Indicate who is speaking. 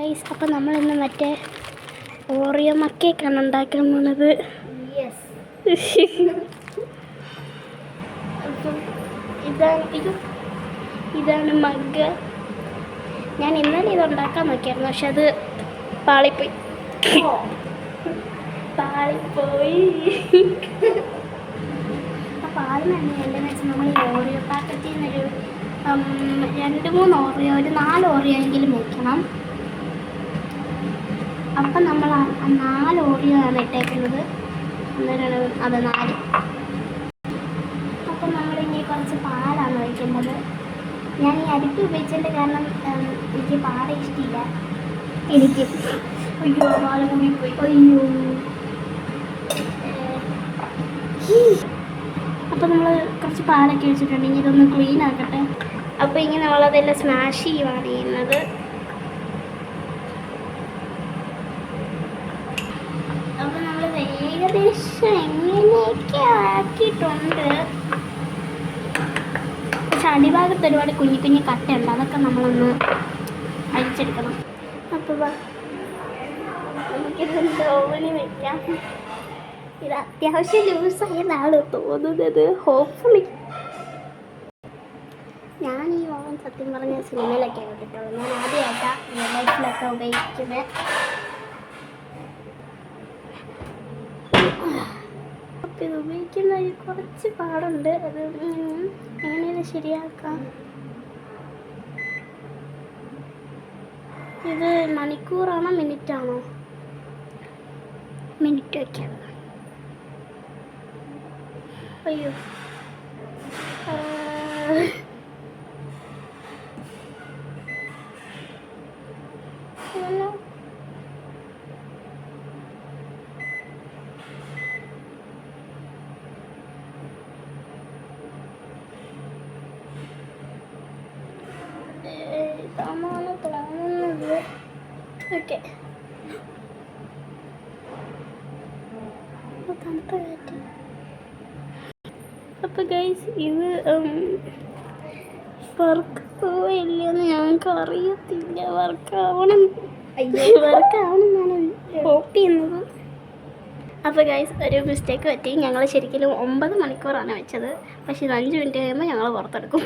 Speaker 1: Guys, അപ്പം നമ്മളിന്ന് മറ്റേ ഓറിയോ മക്കേക്കാണ് ഉണ്ടാക്കാൻ പോണത്. അപ്പം ഇതാണ് മഗ്. ഞാൻ ഇന്നലെ ഇത് ഉണ്ടാക്കാൻ നോക്കിയായിരുന്നു, പക്ഷെ അത് പാളിപ്പോയി. അപ്പോൾ ആദ്യം തന്നെ എന്താണെന്ന് വെച്ചാൽ നമ്മൾ ഈ ഓറിയോ പാക്കറ്റിൽ നിന്നൊരു 2-3 ഓറിയോ, ഒരു 4 ഓറിയോ എങ്കിലും വയ്ക്കണം. അപ്പം നമ്മൾ 4 ഓറിയോ ആണ് ഇട്ടേക്കുന്നത്. അന്നേരമാണ് അത് 4. അപ്പം നമ്മളിനി കുറച്ച് പാലാണ് ഒഴിക്കേണ്ടത്. ഞാൻ ഈ അരിപ്പ് ഉപയോഗിച്ചതിൻ്റെ കാരണം എനിക്ക് പാൽ ഇഷ്ടമില്ല. എനിക്ക് അയ്യോ പാല് കൂടിപ്പോയി. അയ്യോ. അപ്പം നമ്മൾ കുറച്ച് പാലൊക്കെ ഒഴിച്ചിട്ടുണ്ടെങ്കിൽ ഇതൊന്ന് ക്ലീൻ ആക്കട്ടെ. അപ്പോൾ ഇങ്ങനെ നമ്മളതെല്ലാം സ്മാഷ് ചെയ്യുകയാണ് ചെയ്യുന്നത്. അപ്പോൾ നമ്മൾ ഏകദേശം എങ്ങനെയൊക്കെ ആക്കിയിട്ടുണ്ട്. പക്ഷെ അടിഭാഗത്ത് ഒരുപാട് കുഞ്ഞു കുഞ്ഞു കട്ടയുണ്ട്, അതൊക്കെ നമ്മളൊന്ന് അരിച്ചെടുക്കണം. അപ്പോൾ നമുക്കിത് ഓവനിൽ വയ്ക്കാം. ഇത് അത്യാവശ്യം ലൂസായതാണ് തോന്നുന്നത്. ഹോപ്പ്ഫുള്ളി ഞാൻ ഈ ഓവൻ സത്യം പറഞ്ഞ സിനിമയിലൊക്കെ കണ്ടിട്ടുള്ളൂ. ഞാൻ ആദ്യമായിട്ടാണ് റിയൽ ലൈഫിലൊക്കെ ഉപയോഗിക്കുന്നത്. അപ്പോൾ ഇത് ഉപയോഗിക്കുന്നതിൽ കുറച്ച് പാടുണ്ട്. അത് എങ്ങനെയാണ് ശരിയാക്കാം? ഇത് മണിക്കൂറാണോ മിനിറ്റാണോ? മിനിറ്റ് വയ്ക്കാം. അയ്യോ, ഇതാണ് തുടങ്ങുന്നത്. ഓക്കെ, തണുത്ത കാറ്റ്. അപ്പോൾ ഗൈസ്, ഇത് വർക്ക് ഇല്ലയെന്ന് ഞങ്ങൾക്ക് അറിയത്തില്ല. വർക്കാവണമെന്നാണ് ഹോപ്പ് ചെയ്യുന്നത്. അപ്പോൾ ഗൈസ്, ഒരു മിസ്റ്റേക്ക് പറ്റി. ഞങ്ങൾ ശരിക്കും 9 മണിക്കൂറാണ് വെച്ചത്. പക്ഷേ ഇത് 5 മിനിറ്റ് കഴിയുമ്പോൾ ഞങ്ങൾ പുറത്തെടുക്കും.